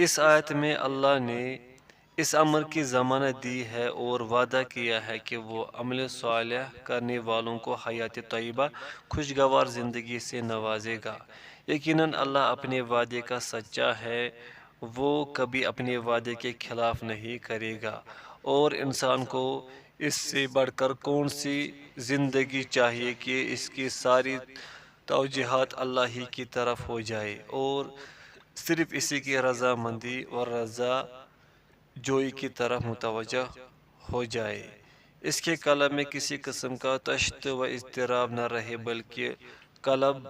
اس آیت میں اللہ نے اس امر کی ضمانت دی ہے اور وعدہ کیا ہے کہ وہ عمل صالح کرنے والوں کو حیات طیبہ خوشگوار زندگی سے نوازے گا۔ یقیناً اللہ اپنے وعدے کا سچا ہے، وہ کبھی اپنے وعدے کے خلاف نہیں کرے گا۔ اور انسان کو اس سے بڑھ کر کون سی زندگی چاہیے کہ اس کی ساری توجہات اللہ ہی کی طرف ہو جائے اور صرف اسی کی رضامندی اور رضا جوئی کی طرف متوجہ ہو جائے۔ اس کے قلب میں کسی قسم کا تشت و اضطراب نہ رہے، بلکہ قلب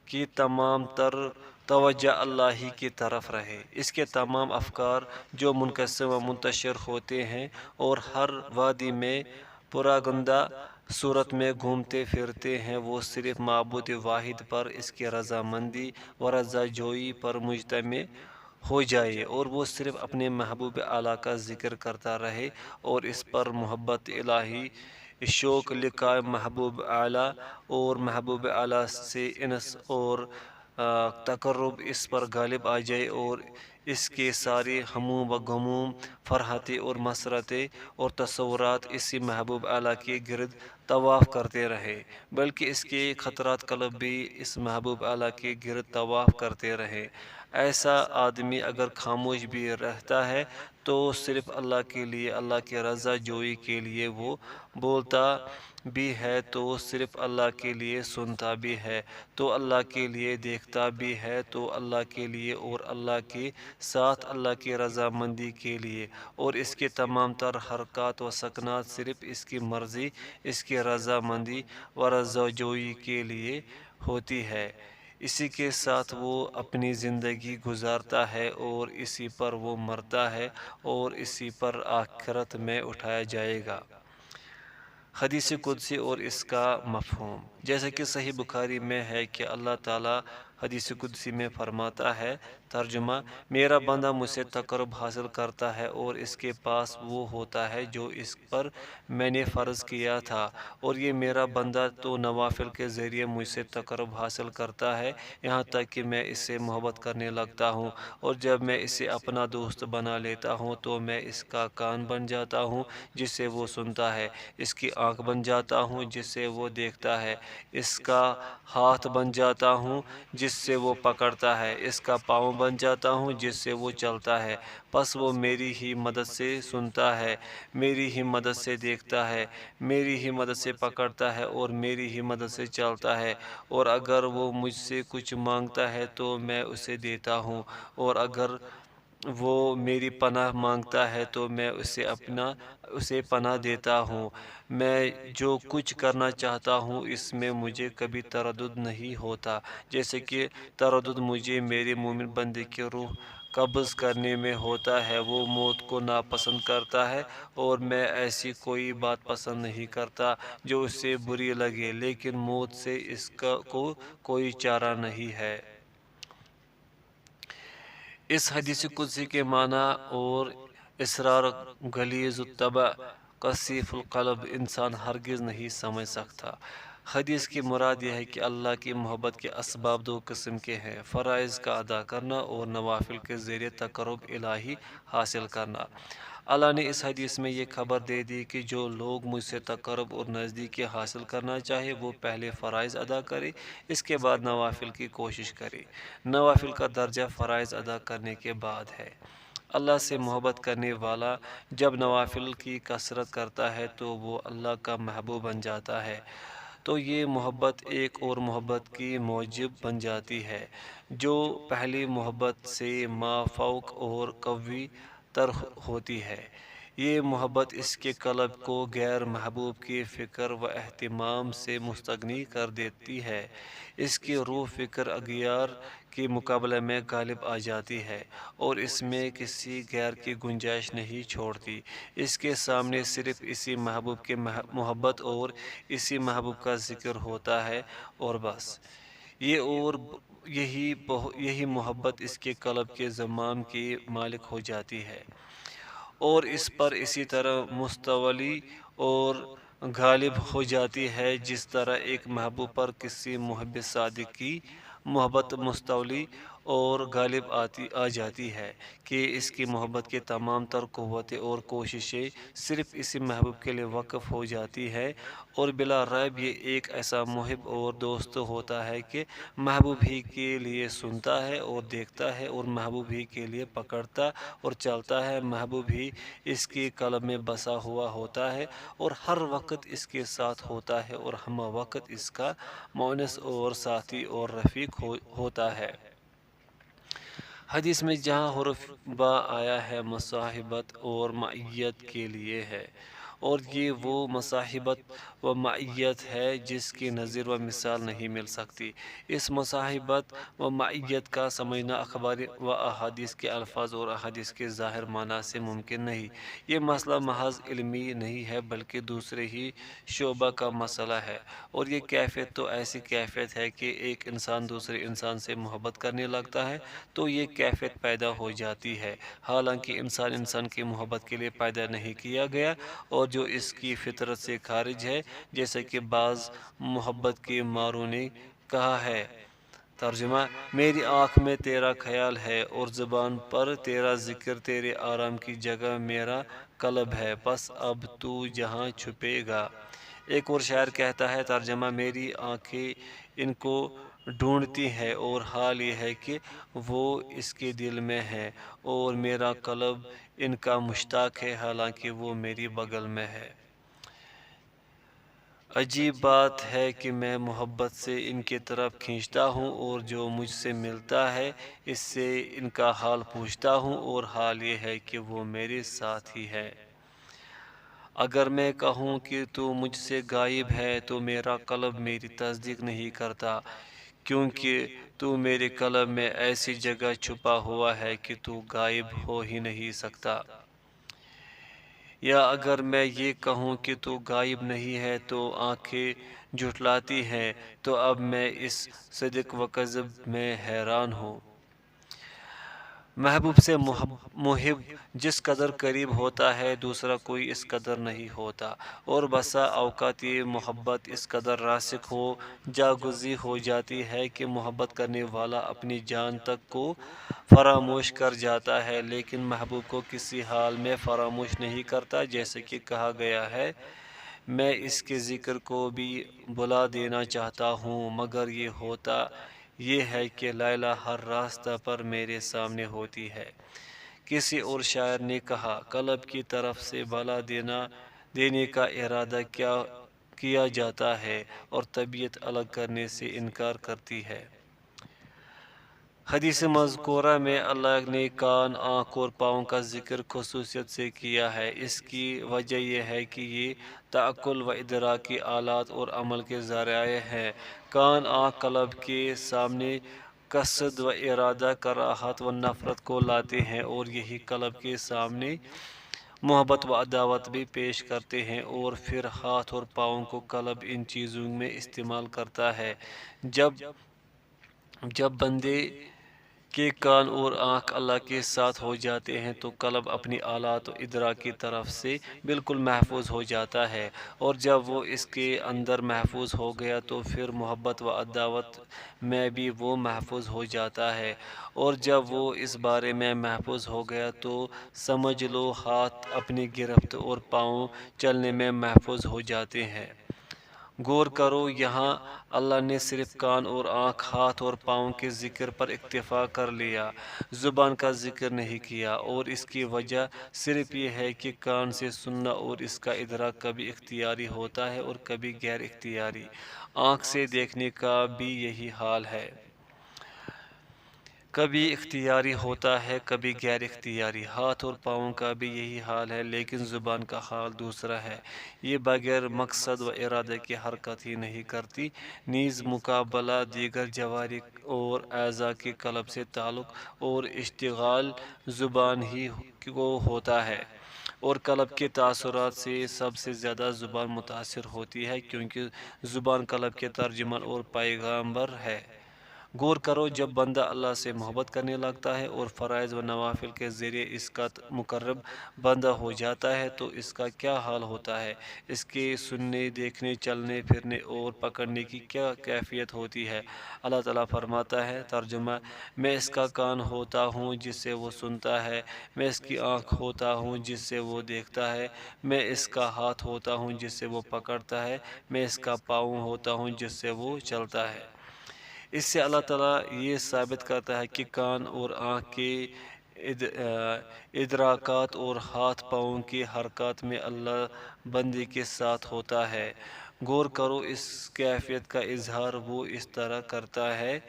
کی تمام تر توجہ اللہ ہی کی طرف رہے۔ اس کے تمام افکار جو منقسم و منتشر ہوتے ہیں اور ہر وادی میں پراگندہ صورت میں گھومتے پھرتے ہیں، وہ صرف معبود واحد پر، اس کی رضامندی و رضا جوئی پر مجتمع ہو جائے، اور وہ صرف اپنے محبوب اعلیٰ کا ذکر کرتا رہے اور اس پر محبت الہی شوق لقائے محبوب اعلیٰ اور محبوب اعلیٰ سے انس اور تقرب اس پر غالب آ جائے، اور اس کے ساری ہموم و غموم، فرحتیں اور مسرتیں اور تصورات اسی محبوب اعلیٰ کے گرد طواف کرتے رہے، بلکہ اس کے خطرات قلب بھی اس محبوب اعلیٰ کے گرد طواف کرتے رہے۔ ایسا آدمی اگر خاموش بھی رہتا ہے تو صرف اللہ کے لیے، اللہ کی رضا جوئی کے لیے وہ بولتا بھی ہے، تو صرف اللہ کے لیے سنتا بھی ہے، تو اللہ کے لیے دیکھتا بھی ہے، تو اللہ کے لیے اور اللہ کے ساتھ اللہ کی رضامندی کے لیے، اور اس کے تمام تر حرکات و سکنات صرف اس کی مرضی، اس کی رضامندی و رضا جوئی کے لیے ہوتی ہے۔ اسی کے ساتھ وہ اپنی زندگی گزارتا ہے اور اسی پر وہ مرتا ہے اور اسی پر آخرت میں اٹھایا جائے گا۔ حدیث قدسی اور اس کا مفہوم، جیسا کہ صحیح بخاری میں ہے کہ اللہ تعالیٰ حدیث قدسی میں فرماتا ہے، ترجمہ: میرا بندہ مجھ سے تقرب حاصل کرتا ہے اور اس کے پاس وہ ہوتا ہے جو اس پر میں نے فرض کیا تھا، اور یہ میرا بندہ تو نوافل کے ذریعے مجھ سے تقرب حاصل کرتا ہے، یہاں تک کہ میں اس سے محبت کرنے لگتا ہوں، اور جب میں اسے اپنا دوست بنا لیتا ہوں تو میں اس کا کان بن جاتا ہوں جس سے وہ سنتا ہے، اس کی آنکھ بن جاتا ہوں جس سے وہ دیکھتا ہے، اس کا ہاتھ بن جاتا ہوں جس سے وہ پکڑتا ہے، اس کا پاؤں بن جاتا ہوں جس سے وہ چلتا ہے، پس وہ میری ہی مدد سے سنتا ہے، میری ہی مدد سے دیکھتا ہے، میری ہی مدد سے پکڑتا ہے اور میری ہی مدد سے چلتا ہے، اور اگر وہ مجھ سے کچھ مانگتا ہے تو میں اسے دیتا ہوں، اور اگر وہ میری پناہ مانگتا ہے تو میں اسے پناہ دیتا ہوں۔ میں جو کچھ کرنا چاہتا ہوں اس میں مجھے کبھی تردد نہیں ہوتا، جیسے کہ تردد مجھے میرے مومن بندے کی روح قبض کرنے میں ہوتا ہے۔ وہ موت کو ناپسند کرتا ہے اور میں ایسی کوئی بات پسند نہیں کرتا جو اسے بری لگے، لیکن موت سے اس کو کوئی چارہ نہیں ہے۔ اس حدیث قدسی کے معنی اور اسرار غلیظ الطبع، کثیف القلب انسان ہرگز نہیں سمجھ سکتا۔ حدیث کی مراد یہ ہے کہ اللہ کی محبت کے اسباب دو قسم کے ہیں: فرائض کا ادا کرنا اور نوافل کے ذریعے تقرب الہی حاصل کرنا۔ اللہ نے اس حدیث میں یہ خبر دے دی کہ جو لوگ مجھ سے تقرب اور نزدیکی حاصل کرنا چاہے وہ پہلے فرائض ادا کرے، اس کے بعد نوافل کی کوشش کرے۔ نوافل کا درجہ فرائض ادا کرنے کے بعد ہے۔ اللہ سے محبت کرنے والا جب نوافل کی کثرت کرتا ہے تو وہ اللہ کا محبوب بن جاتا ہے، تو یہ محبت ایک اور محبت کی موجب بن جاتی ہے جو پہلی محبت سے مافوق اور قوی تر ہوتی ہے۔ یہ محبت اس کے قلب کو غیر محبوب کی فکر و اہتمام سے مستغنی کر دیتی ہے، اس کی روح فکر اغیار کے مقابلے میں غالب آ جاتی ہے اور اس میں کسی غیر کی گنجائش نہیں چھوڑتی۔ اس کے سامنے صرف اسی محبوب کی محبت اور اسی محبوب کا ذکر ہوتا ہے اور بس۔ یہی محبت اس کے قلب کے زمام کی مالک ہو جاتی ہے اور اس پر اسی طرح مستولی اور غالب ہو جاتی ہے جس طرح ایک محبوب پر کسی محب صادق کی محبت مستولی اور غالب آ جاتی ہے کہ اس کی محبت کی تمام تر قوتیں اور کوششیں صرف اسی محبوب کے لیے وقف ہو جاتی ہے، اور بلا ریب یہ ایک ایسا محب اور دوست ہوتا ہے کہ محبوب ہی کے لیے سنتا ہے اور دیکھتا ہے، اور محبوب ہی کے لیے پکڑتا اور چلتا ہے، محبوب ہی اس کی قلب میں بسا ہوا ہوتا ہے اور ہر وقت اس کے ساتھ ہوتا ہے اور ہمہ وقت اس کا مونس اور ساتھی اور رفیق ہوتا ہے۔ حدیث میں جہاں حرف با آیا ہے مصاحبت اور معیت کے لیے ہے، اور یہ وہ مصاحبت و معیت ہے جس کی نظیر و مثال نہیں مل سکتی۔ اس مصاحبت و معیت کا سمجھنا اخبار و احادیث کے الفاظ اور احادیث کے ظاہر معنی سے ممکن نہیں۔ یہ مسئلہ محض علمی نہیں ہے بلکہ دوسرے ہی شعبہ کا مسئلہ ہے، اور یہ کیفیت تو ایسی کیفیت ہے کہ ایک انسان دوسرے انسان سے محبت کرنے لگتا ہے تو یہ کیفیت پیدا ہو جاتی ہے، حالانکہ انسان کی محبت کے لیے پیدا نہیں کیا گیا اور جو اس کی فطرت سے خارج ہے، جیسا کہ بعض محبت کے ماروں نے کہا ہے۔ ترجمہ: میری آنکھ میں تیرا خیال ہے اور زبان پر تیرا ذکر، تیرے آرام کی جگہ میرا قلب ہے، بس اب تو جہاں چھپے گا۔ ایک اور شاعر کہتا ہے، ترجمہ: میری آنکھیں ان کو ڈھونڈتی ہیں اور حال یہ ہے کہ وہ اس کے دل میں ہیں، اور میرا قلب ان کا مشتاق ہے حالانکہ وہ میری بغل میں ہے۔ عجیب بات ہے کہ میں محبت سے ان کی طرف کھینچتا ہوں اور جو مجھ سے ملتا ہے اس سے ان کا حال پوچھتا ہوں، اور حال یہ ہے کہ وہ میرے ساتھ ہی ہے۔ اگر میں کہوں کہ تو مجھ سے غائب ہے تو میرا قلب میری تصدیق نہیں کرتا، کیونکہ تو میرے قلب میں ایسی جگہ چھپا ہوا ہے کہ تو غائب ہو ہی نہیں سکتا۔ یا اگر میں یہ کہوں کہ تو غائب نہیں ہے تو آنکھیں جھٹلاتی ہیں، تو اب میں اس صدق و کذب میں حیران ہوں۔ محبوب سے محب جس قدر قریب ہوتا ہے دوسرا کوئی اس قدر نہیں ہوتا، اور بسا اوقات یہ محبت اس قدر راسخ ہو جاگزی ہو جاتی ہے کہ محبت کرنے والا اپنی جان تک کو فراموش کر جاتا ہے، لیکن محبوب کو کسی حال میں فراموش نہیں کرتا، جیسے کہ کہا گیا ہے، میں اس کے ذکر کو بھی بلا دینا چاہتا ہوں مگر یہ ہوتا یہ ہے کہ لیلی ہر راستہ پر میرے سامنے ہوتی ہے۔ کسی اور شاعر نے کہا، قلب کی طرف سے بلا دینے کا ارادہ کیا جاتا ہے اور طبیعت الگ کرنے سے انکار کرتی ہے۔ حدیث مذکورہ میں اللہ نے کان، آنکھ اور پاؤں کا ذکر خصوصیت سے کیا ہے۔ اس کی وجہ یہ ہے کہ یہ تعقل و ادراک کی آلات اور عمل کے ذرائع ہیں۔ کان آنکھ قلب کے سامنے قصد و ارادہ، کراہت و نفرت کو لاتے ہیں، اور یہی قلب کے سامنے محبت و عداوت بھی پیش کرتے ہیں، اور پھر ہاتھ اور پاؤں کو قلب ان چیزوں میں استعمال کرتا ہے۔ جب بندے کے کان اور آنکھ اللہ کے ساتھ ہو جاتے ہیں تو قلب اپنی آلات و ادراک کی طرف سے بالکل محفوظ ہو جاتا ہے، اور جب وہ اس کے اندر محفوظ ہو گیا تو پھر محبت و عداوت میں بھی وہ محفوظ ہو جاتا ہے، اور جب وہ اس بارے میں محفوظ ہو گیا تو سمجھ لو ہاتھ اپنی گرفت اور پاؤں چلنے میں محفوظ ہو جاتے ہیں۔ غور کرو، یہاں اللہ نے صرف کان اور آنکھ، ہاتھ اور پاؤں کے ذکر پر اکتفا کر لیا، زبان کا ذکر نہیں کیا، اور اس کی وجہ صرف یہ ہے کہ کان سے سننا اور اس کا ادراک کبھی اختیاری ہوتا ہے اور کبھی غیر اختیاری۔ آنکھ سے دیکھنے کا بھی یہی حال ہے، کبھی اختیاری ہوتا ہے کبھی غیر اختیاری۔ ہاتھ اور پاؤں کا بھی یہی حال ہے، لیکن زبان کا حال دوسرا ہے، یہ بغیر مقصد و ارادے کے حرکت ہی نہیں کرتی، نیز مقابلہ دیگر جوارح اور اعضاء کے قلب سے تعلق اور اشتغال زبان ہی کو ہوتا ہے، اور قلب کے تاثرات سے سب سے زیادہ زبان متاثر ہوتی ہے، کیونکہ زبان قلب کے ترجمان اور پیغامبر ہے۔ غور کرو، جب بندہ اللہ سے محبت کرنے لگتا ہے اور فرائض و نوافل کے ذریعے اس کا مقرب بندہ ہو جاتا ہے تو اس کا کیا حال ہوتا ہے، اس کے سننے، دیکھنے، چلنے پھرنے اور پکڑنے کی کیا کیفیت ہوتی ہے۔ اللہ تعالیٰ فرماتا ہے، ترجمہ: میں اس کا کان ہوتا ہوں جس سے وہ سنتا ہے، میں اس کی آنکھ ہوتا ہوں جس سے وہ دیکھتا ہے، میں اس کا ہاتھ ہوتا ہوں جس سے وہ پکڑتا ہے، میں اس کا پاؤں ہوتا ہوں جس سے وہ چلتا ہے۔ اس سے اللہ تعالیٰ یہ ثابت کرتا ہے کہ کان اور آنکھ کے ادراکات اور ہاتھ پاؤں کی حرکات میں اللہ بندے کے ساتھ ہوتا ہے۔ غور کرو، اس کیفیت کا اظہار وہ اس طرح کرتا ہے: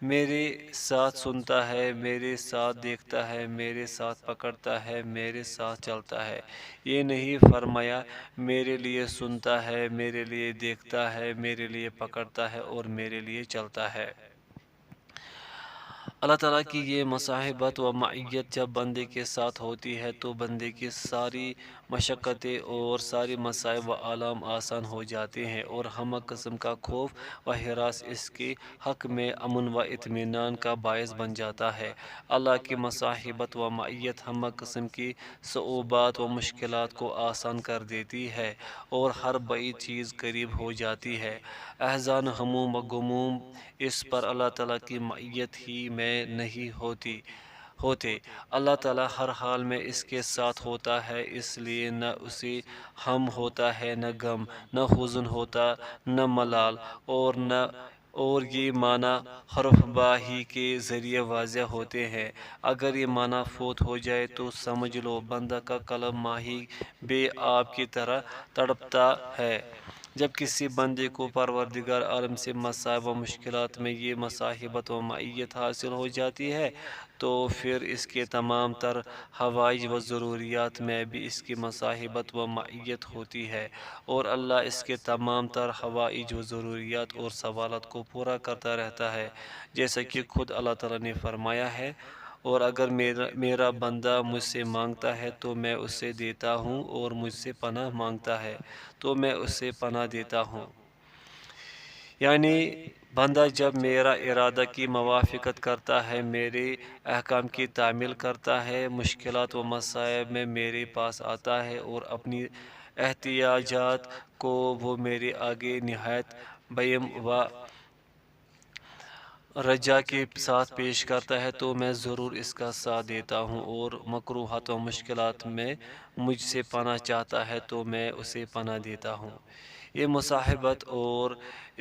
میرے ساتھ سنتا ہے، میرے ساتھ دیکھتا ہے، میرے ساتھ پکڑتا ہے، میرے ساتھ چلتا ہے۔ یہ نہیں فرمایا میرے لیے سنتا ہے، میرے لیے دیکھتا ہے، میرے لیے پکڑتا ہے اور میرے لیے چلتا ہے۔ اللہ تعالیٰ کی یہ مصاحبت و معیت جب بندے کے ساتھ ہوتی ہے تو بندے کی ساری مشقتیں اور ساری مصائب و آلام آسان ہو جاتے ہیں اور ہمہ قسم کا خوف و ہراس اس کے حق میں امن و اطمینان کا باعث بن جاتا ہے۔ اللہ کی مصاحبت و معیت ہمہ قسم کی صعوبات و مشکلات کو آسان کر دیتی ہے اور ہر بعید چیز قریب ہو جاتی ہے۔ احزان، ہموم و غموم اس پر اللہ تعالیٰ کی معیت ہی میں نہیں ہوتے۔ اللہ تعالیٰ ہر حال میں اس کے ساتھ ہوتا ہے، اس لیے نہ اسے ہم ہوتا ہے، نہ غم، نہ حزن ہوتا، نہ ملال، اور یہ معنی حرف با ہی کے ذریعے واضح ہوتے ہیں۔ اگر یہ معنی فوت ہو جائے تو سمجھ لو بندہ کا قلب ماہی بے آب کی طرح تڑپتا ہے۔ جب کسی بندے کو پروردگار عالم سے مصائب و مشکلات میں یہ مصاحبت و معیت حاصل ہو جاتی ہے تو پھر اس کے تمام تر حوائج و ضروریات میں بھی اس کی مصاحبت و معیت ہوتی ہے اور اللہ اس کے تمام تر حوائج و ضروریات اور سوالات کو پورا کرتا رہتا ہے، جیسا کہ خود اللہ تعالیٰ نے فرمایا ہے: اور اگر میرا بندہ مجھ سے مانگتا ہے تو میں اسے دیتا ہوں، اور مجھ سے پناہ مانگتا ہے تو میں اسے پناہ دیتا ہوں۔ یعنی بندہ جب میرا ارادہ کی موافقت کرتا ہے، میرے احکام کی تعمیل کرتا ہے، مشکلات و مصائب میں میرے پاس آتا ہے اور اپنی احتیاجات کو وہ میرے آگے نہایت بیم و رجا کے ساتھ پیش کرتا ہے تو میں ضرور اس کا ساتھ دیتا ہوں، اور مکروہات و مشکلات میں مجھ سے پناہ چاہتا ہے تو میں اسے پناہ دیتا ہوں۔ یہ مصاحبت اور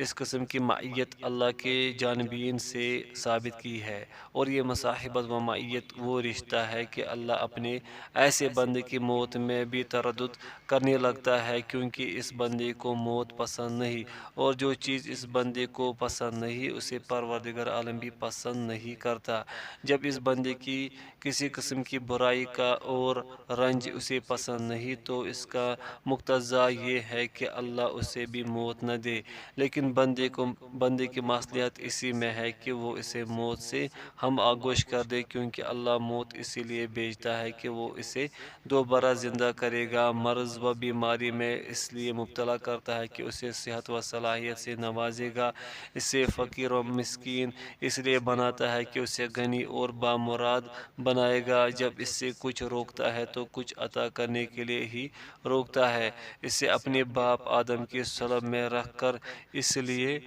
اس قسم کی معیت اللہ کے جانبین سے ثابت کی ہے، اور یہ مصاحبت و معیت وہ رشتہ ہے کہ اللہ اپنے ایسے بندے کی موت میں بھی تردد کرنے لگتا ہے کیونکہ اس بندے کو موت پسند نہیں، اور جو چیز اس بندے کو پسند نہیں اسے پروردگار عالم بھی پسند نہیں کرتا۔ جب اس بندے کی کسی قسم کی برائی کا اور رنج اسے پسند نہیں تو اس کا مقتضا یہ ہے کہ اللہ اسے بھی موت نہ دے، لیکن بندے کی مصلحت اسی میں ہے کہ وہ اسے موت سے ہم آغوش کر دے، کیونکہ اللہ موت اسی لیے بھیجتا ہے کہ وہ اسے دوبارہ زندہ کرے گا، مرض و بیماری میں اس لیے مبتلا کرتا ہے کہ اسے صحت و صلاحیت سے نوازے گا، اسے فقیر و مسکین اس لیے بناتا ہے کہ اسے غنی اور بامراد بنائے گا، جب اس سے کچھ روکتا ہے تو کچھ عطا کرنے کے لیے ہی روکتا ہے، اسے اپنے باپ آدم کی صلب میں رکھ کر اس لیے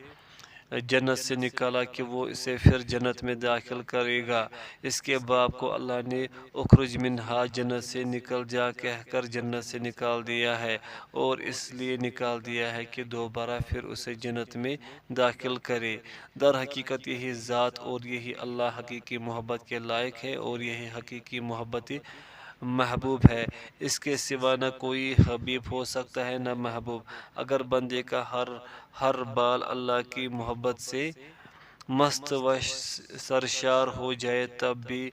جنت سے نکالا کہ وہ اسے پھر جنت میں داخل کرے گا۔ اس کے باپ کو اللہ نے اخرج منہا، جنت سے نکل جا کہہ کر جنت سے نکال دیا ہے، اور اس لیے نکال دیا ہے کہ دوبارہ پھر اسے جنت میں داخل کرے۔ در حقیقت یہی ذات اور یہی اللہ حقیقی محبت کے لائق ہے، اور یہی حقیقی محبت محبوب ہے، اس کے سوا نہ کوئی حبیب ہو سکتا ہے نہ محبوب۔ اگر بندے کا ہر بال اللہ کی محبت سے مست و سرشار ہو جائے تب بھی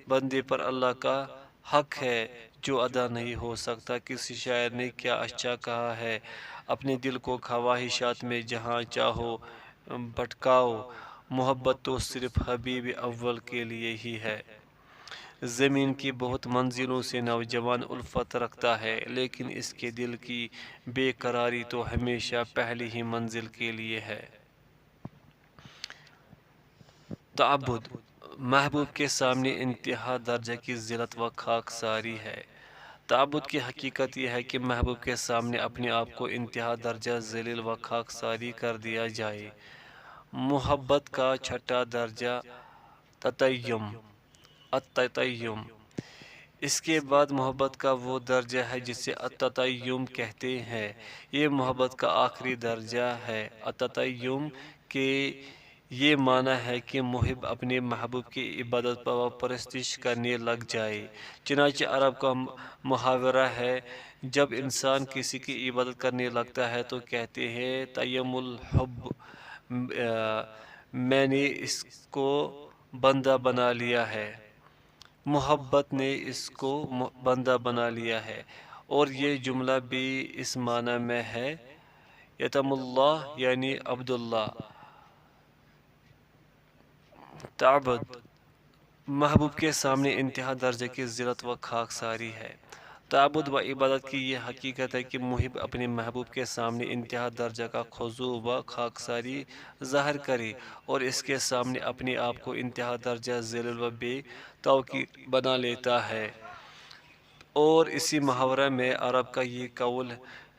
بندے پر اللہ کا حق ہے جو ادا نہیں ہو سکتا۔ کسی شاعر نے کیا اچھا کہا ہے: اپنے دل کو خواہشات میں جہاں چاہو بھٹکاؤ، محبت تو صرف حبیب اول کے لیے ہی ہے۔ زمین کی بہت منزلوں سے نوجوان الفت رکھتا ہے، لیکن اس کے دل کی بے قراری تو ہمیشہ پہلی ہی منزل کے لیے ہے۔ تعبد محبوب کے سامنے انتہا درجہ کی ذلت و خاک ساری ہے۔ تعبد کی حقیقت یہ ہے کہ محبوب کے سامنے اپنے آپ کو انتہا درجہ ذلیل و خاک ساری کر دیا جائے۔ محبت کا چھٹا درجہ تتیم التتیم، اس کے بعد محبت کا وہ درجہ ہے جسے التتیم کہتے ہیں، یہ محبت کا آخری درجہ ہے۔ التتیم کے یہ معنی ہے کہ محب اپنے محبوب کی عبادت و پرستش کرنے لگ جائے۔ چنانچہ عرب کا محاورہ ہے، جب انسان کسی کی عبادت کرنے لگتا ہے تو کہتے ہیں تیم الحب، میں نے اس کو بندہ بنا لیا ہے، محبت نے اس کو بندہ بنا لیا ہے۔ اور یہ جملہ بھی اس معنی میں ہے یتم اللہ یعنی عبداللہ۔ تعبد محبوب کے سامنے انتہا درجہ کی ذلت و خاک ساری ہے۔ تعبد و عبادت کی یہ حقیقت ہے کہ محب اپنے محبوب کے سامنے انتہا درجہ کا خضوع و خاکساری ظاہر کرے اور اس کے سامنے اپنے آپ کو انتہا درجہ ذلیل و بے توقیر بنا لیتا ہے۔ اور اسی محاورہ میں عرب کا یہ قول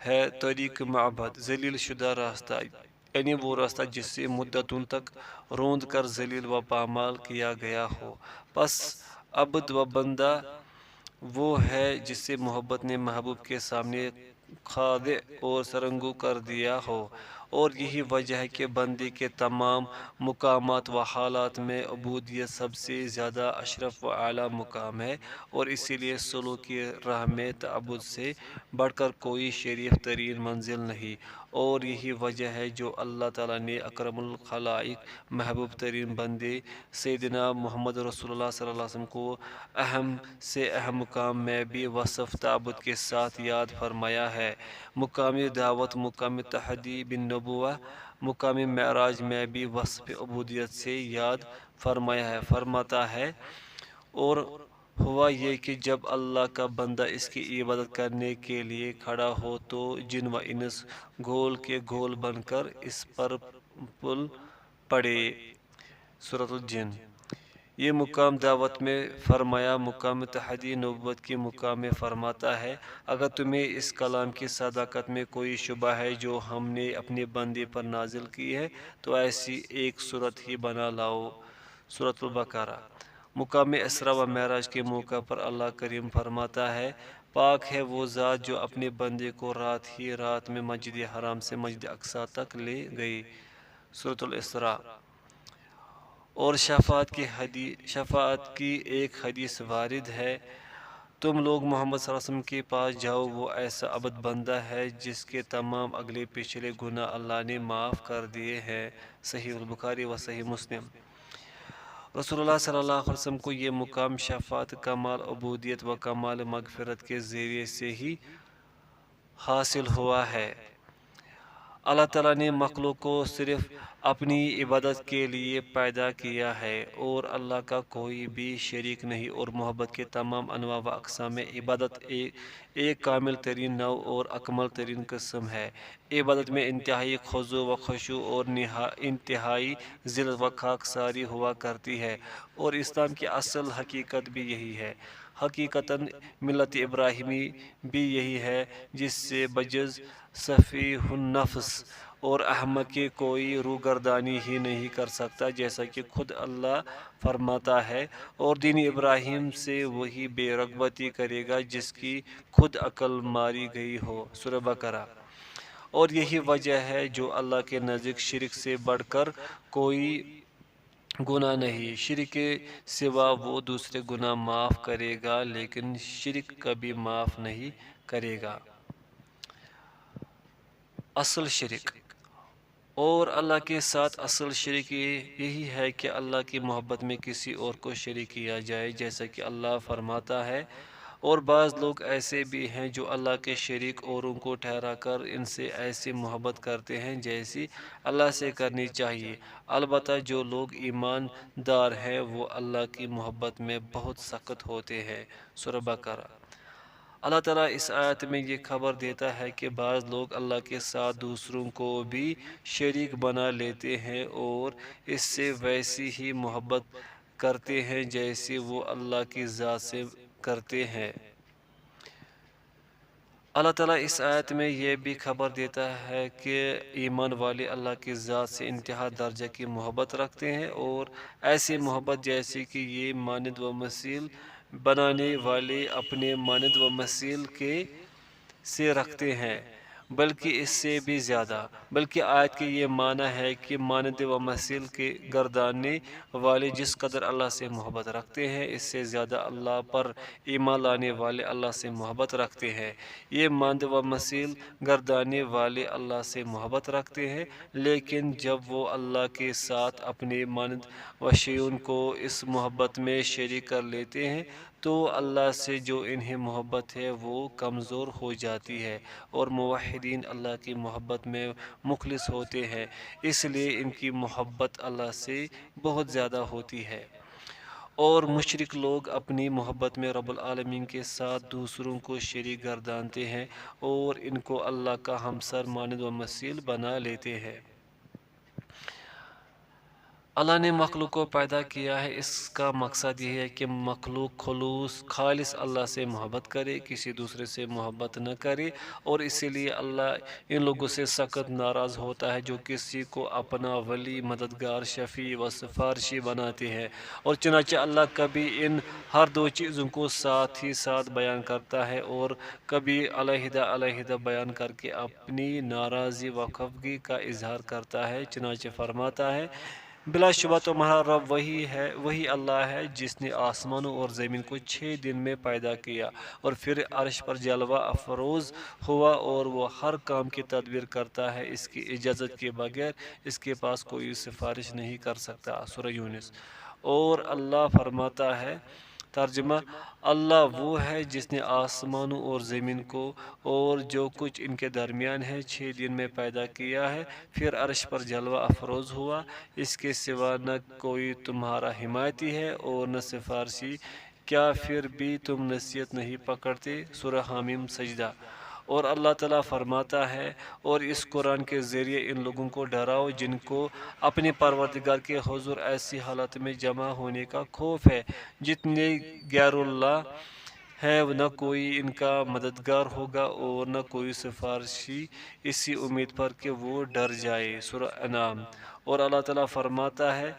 ہے طریق معبد، ذلیل شدہ راستہ، یعنی وہ راستہ جس سے مدتوں تک روند کر ذلیل و پامال کیا گیا ہو۔ پس عبد و بندہ وہ ہے جسے محبت نے محبوب کے سامنے خاضع اور سرنگو کر دیا ہو، اور یہی وجہ ہے کہ بندے کے تمام مقامات و حالات میں عبودیت سب سے زیادہ اشرف و اعلیٰ مقام ہے، اور اسی لیے سلوک کی راہ میں تعبد سے بڑھ کر کوئی شریف ترین منزل نہیں، اور یہی وجہ ہے جو اللہ تعالیٰ نے اکرم الخلائق محبوب ترین بندے سیدنا محمد رسول اللہ صلی اللہ علیہ وسلم کو اہم سے اہم مقام میں بھی وصف تعبد کے ساتھ یاد فرمایا ہے۔ مقام دعوت، مقام تحدی بالنبوہ، مقام معراج میں بھی وصف عبودیت سے یاد فرمایا ہے۔ فرماتا ہے، اور ہوا یہ کہ جب اللہ کا بندہ اس کی عبادت کرنے کے لیے کھڑا ہو تو جن و انس گول کے گول بن کر اس پر پل پڑے۔ سورۃ الجن۔ یہ مقام دعوت میں فرمایا، مقام تحدی نبوت کی مقام میں فرماتا ہے، اگر تمہیں اس کلام کی صداقت میں کوئی شبہ ہے جو ہم نے اپنے بندے پر نازل کی ہے تو ایسی ایک صورت ہی بنا لاؤ۔ سورۃ البقرہ۔ مقام اسراء و معراج کے موقع پر اللہ کریم فرماتا ہے، پاک ہے وہ ذات جو اپنے بندے کو رات ہی رات میں مسجد حرام سے مسجد اقصی تک لے گئی۔ سورۃ الاسراء۔ اور شفاعت کی ایک حدیث وارد ہے، تم لوگ محمد صلی اللہ علیہ وسلم کے پاس جاؤ، وہ ایسا عبد بندہ ہے جس کے تمام اگلے پچھلے گناہ اللہ نے معاف کر دیے ہیں۔ صحیح البخاری و صحیح مسلم۔ رسول اللہ صلی اللہ علیہ وسلم کو یہ مقام شفاعت، کمال عبودیت و کمال مغفرت کے ذریعے سے ہی حاصل ہوا ہے۔ اللہ تعالیٰ نے مخلوق کو صرف اپنی عبادت کے لیے پیدا کیا ہے، اور اللہ کا کوئی بھی شریک نہیں، اور محبت کے تمام انواع و اقسام میں عبادت ایک کامل ترین نوع اور اکمل ترین قسم ہے۔ عبادت میں انتہائی خضوع و خشوع اور انتہائی ذلت و خاکساری ہوا کرتی ہے، اور اسلام کی اصل حقیقت بھی یہی ہے۔ حقیقتاً ملت ابراہیمی بھی یہی ہے، جس سے بجز سفیہ النفس اور احمق کے کوئی روگردانی ہی نہیں کر سکتا، جیسا کہ خود اللہ فرماتا ہے، اور دین ابراہیم سے وہی بے رغبتی کرے گا جس کی خود عقل ماری گئی ہو۔ سورہ بقرہ۔ اور یہی وجہ ہے جو اللہ کے نزدیک شرک سے بڑھ کر کوئی گناہ نہیں، شرک کے سوا وہ دوسرے گناہ معاف کرے گا لیکن شرک کبھی معاف نہیں کرے گا۔ اصل شرک اور اللہ کے ساتھ اصل شرک یہی ہے کہ اللہ کی محبت میں کسی اور کو شریک کیا جائے، جیسا کہ اللہ فرماتا ہے، اور بعض لوگ ایسے بھی ہیں جو اللہ کے شریک اوروں کو ٹھہرا کر ان سے ایسی محبت کرتے ہیں جیسی اللہ سے کرنی چاہیے۔ البتہ جو لوگ ایمان دار ہیں وہ اللہ کی محبت میں بہت سخت ہوتے ہیں۔ سورہ بقرہ۔ اللہ تعالیٰ اس آیت میں یہ خبر دیتا ہے کہ بعض لوگ اللہ کے ساتھ دوسروں کو بھی شریک بنا لیتے ہیں اور اس سے ویسی ہی محبت کرتے ہیں جیسے وہ اللہ کی ذات سے کرتے ہیں۔ اللہ تعالیٰ اس آیت میں یہ بھی خبر دیتا ہے کہ ایمان والے اللہ کی ذات سے انتہا درجہ کی محبت رکھتے ہیں، اور ایسی محبت جیسے کہ یہ مانند و مثیل بنانے والے اپنے مانند و مثیل کے سے رکھتے ہیں، بلکہ اس سے بھی زیادہ۔ بلکہ آیت کے یہ معنی ہے کہ مانند و مثیل کے گردانے والے جس قدر اللہ سے محبت رکھتے ہیں، اس سے زیادہ اللہ پر ایمان لانے والے اللہ سے محبت رکھتے ہیں۔ یہ مانند و مثیل گردانے والے اللہ سے محبت رکھتے ہیں، لیکن جب وہ اللہ کے ساتھ اپنے مانند و شیون کو اس محبت میں شریک کر لیتے ہیں تو اللہ سے جو انہیں محبت ہے وہ کمزور ہو جاتی ہے، اور موحدین اللہ کی محبت میں مخلص ہوتے ہیں، اس لیے ان کی محبت اللہ سے بہت زیادہ ہوتی ہے۔ اور مشرک لوگ اپنی محبت میں رب العالمین کے ساتھ دوسروں کو شریک گردانتے ہیں اور ان کو اللہ کا ہمسر مانند و مثیل بنا لیتے ہیں۔ اللہ نے مخلوق کو پیدا کیا ہے، اس کا مقصد یہ ہے کہ مخلوق خالص اللہ سے محبت کرے، کسی دوسرے سے محبت نہ کرے، اور اسی لیے اللہ ان لوگوں سے سخت ناراض ہوتا ہے جو کسی کو اپنا ولی، مددگار، شفیع و سفارشی بناتے ہیں۔ اور چنانچہ اللہ کبھی ان ہر دو چیزوں کو ساتھ ہی ساتھ بیان کرتا ہے اور کبھی علیحدہ علیحدہ بیان کر کے اپنی ناراضی و خفگی کا اظہار کرتا ہے۔ چنانچہ فرماتا ہے، بلا شبہ تمہارا رب وہی اللہ ہے جس نے آسمانوں اور زمین کو 6 دن میں پیدا کیا اور پھر عرش پر جلوہ افروز ہوا، اور وہ ہر کام کی تدبیر کرتا ہے، اس کی اجازت کے بغیر اس کے پاس کوئی سفارش نہیں کر سکتا۔ سورہ یونس۔ اور اللہ فرماتا ہے، ترجمہ، اللہ وہ ہے جس نے آسمانوں اور زمین کو اور جو کچھ ان کے درمیان ہے 6 دن میں پیدا کیا ہے، پھر عرش پر جلوہ افروز ہوا، اس کے سوا نہ کوئی تمہارا حمایتی ہے اور نہ سفارشی، کیا پھر بھی تم نصیحت نہیں پکڑتے؟ سورہ حامیم سجدہ۔ اور اللہ تعالیٰ فرماتا ہے، اور اس قرآن کے ذریعے ان لوگوں کو ڈراؤ جن کو اپنے پروردگار کے حضور ایسی حالت میں جمع ہونے کا خوف ہے جتنے غیر اللہ ہے، نہ کوئی ان کا مددگار ہوگا اور نہ کوئی سفارشی، اسی امید پر کہ وہ ڈر جائے۔ سورہ انعام۔ اور اللہ تعالیٰ فرماتا ہے،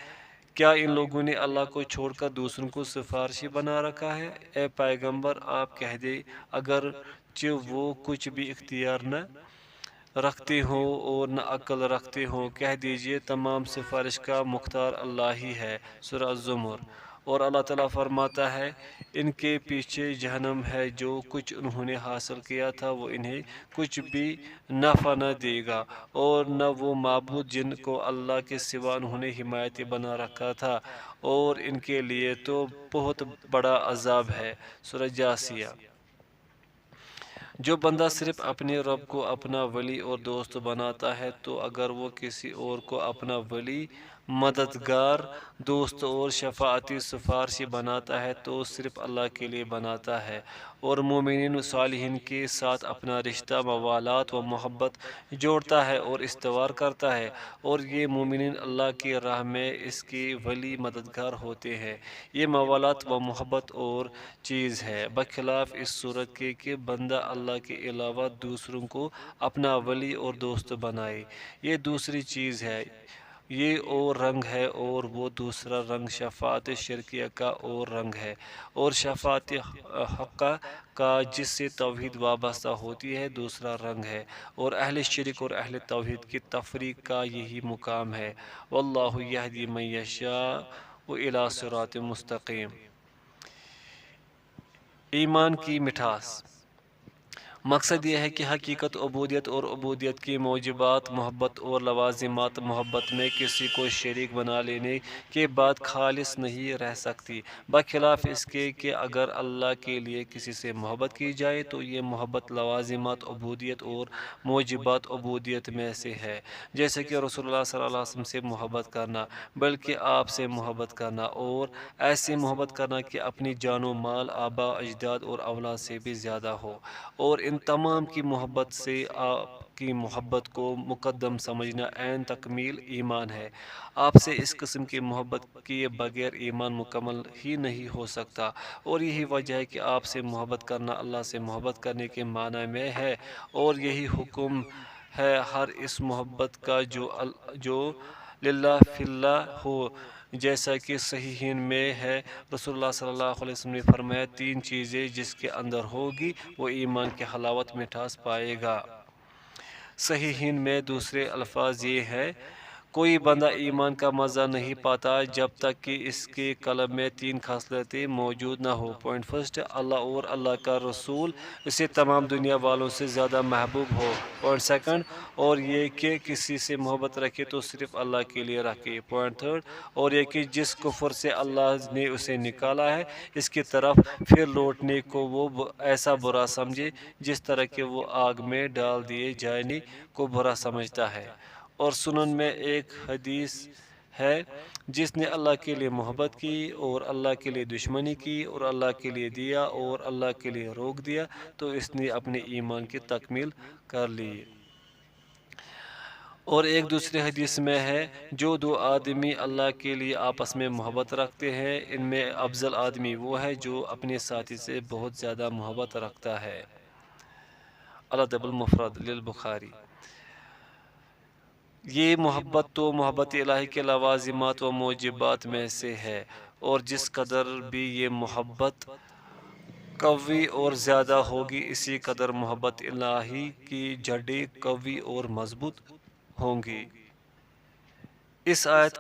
کیا ان لوگوں نے اللہ کو چھوڑ کر دوسروں کو سفارشی بنا رکھا ہے؟ اے پیغمبر، آپ کہہ دیں، اگرچہ وہ کچھ بھی اختیار نہ رکھتے ہوں اور نہ عقل رکھتے ہوں، کہہ دیجئے تمام سفارش کا مختار اللہ ہی ہے۔ سورہ الزمر۔ اور اللہ تعالیٰ فرماتا ہے، ان کے پیچھے جہنم ہے، جو کچھ انہوں نے حاصل کیا تھا وہ انہیں کچھ بھی نفع نہ دے گا، اور نہ وہ معبود جن کو اللہ کے سوا انہوں نے حمایتی بنا رکھا تھا، اور ان کے لیے تو بہت بڑا عذاب ہے۔ سورہ جاثیہ۔ جو بندہ صرف اپنے رب کو اپنا ولی اور دوست بناتا ہے تو اگر وہ کسی اور کو اپنا ولی، مددگار، دوست اور شفاعتی سفارشی بناتا ہے تو صرف اللہ کے لیے بناتا ہے، اور مومنین و صالحین کے ساتھ اپنا رشتہ، موالات و محبت جوڑتا ہے اور استوار کرتا ہے، اور یہ مومنین اللہ کی راہ میں اس کے ولی، مددگار ہوتے ہیں۔ یہ موالات و محبت اور چیز ہے، بخلاف اس صورت کے کہ بندہ اللہ کے علاوہ دوسروں کو اپنا ولی اور دوست بنائے، یہ دوسری چیز ہے، یہ اور رنگ ہے، اور وہ دوسرا رنگ شفاعت شرکیہ کا اور رنگ ہے، اور شفاعت حقہ کا جس سے توحید وابستہ ہوتی ہے دوسرا رنگ ہے، اور اہل شرک اور اہل توحید کی تفریق کا یہی مقام ہے۔ واللہ یہدی من یشاء الی صراط مستقیم۔ ایمان کی مٹھاس۔ مقصد یہ ہے کہ حقیقت عبودیت اور عبودیت کی موجبات محبت اور لوازمات محبت میں کسی کو شریک بنا لینے کے بعد خالص نہیں رہ سکتی، بخلاف اس کے کہ اگر اللہ کے لیے کسی سے محبت کی جائے تو یہ محبت لوازمات عبودیت اور موجبات عبودیت میں سے ہے، جیسے کہ رسول اللہ صلی اللہ علیہ وسلم سے محبت کرنا، بلکہ آپ سے محبت کرنا، اور ایسی محبت کرنا کہ اپنی جان و مال، آبا اجداد اور اولاد سے بھی زیادہ ہو، اور ان تمام کی محبت سے آپ کی محبت کو مقدم سمجھنا عین تکمیل ایمان ہے۔ آپ سے اس قسم کی محبت کیے بغیر ایمان مکمل ہی نہیں ہو سکتا، اور یہی وجہ ہے کہ آپ سے محبت کرنا اللہ سے محبت کرنے کے معنی میں ہے، اور یہی حکم ہے ہر اس محبت کا جو للہ فی اللہ ہو، جیسا کہ صحیحین میں ہے، رسول اللہ صلی اللہ علیہ وسلم نے فرمایا، تین چیزیں جس کے اندر ہوگی وہ ایمان کی حلاوت مٹھاس پائے گا۔ صحیحین میں دوسرے الفاظ یہ ہے، کوئی بندہ ایمان کا مزہ نہیں پاتا جب تک کہ اس کے قلب میں تین خصلتیں موجود نہ ہو۔ پوائنٹ فرسٹ، اللہ اور اللہ کا رسول اسے تمام دنیا والوں سے زیادہ محبوب ہو۔ پوائنٹ سیکنڈ، اور یہ کہ کسی سے محبت رکھے تو صرف اللہ کے لیے رکھے۔ پوائنٹ تھرڈ، اور یہ کہ جس کفر سے اللہ نے اسے نکالا ہے اس کی طرف پھر لوٹنے کو وہ ایسا برا سمجھے جس طرح کہ وہ آگ میں ڈال دیے جانے کو برا سمجھتا ہے۔ اور سنن میں ایک حدیث ہے، جس نے اللہ کے لیے محبت کی اور اللہ کے لیے دشمنی کی اور اللہ کے لیے دیا اور اللہ کے لیے روک دیا تو اس نے اپنے ایمان کی تکمیل کر لی۔ اور ایک دوسری حدیث میں ہے، جو دو آدمی اللہ کے لیے آپس میں محبت رکھتے ہیں ان میں افضل آدمی وہ ہے جو اپنے ساتھی سے بہت زیادہ محبت رکھتا ہے۔ الادب المفرد للبخاری۔ یہ محبت تو محبت الہی کے لوازمات و موجبات میں سے ہے، اور جس قدر بھی یہ محبت قوی اور زیادہ ہوگی اسی قدر محبت الہی کی جڑیں قوی اور مضبوط ہوں گی۔ اس آیت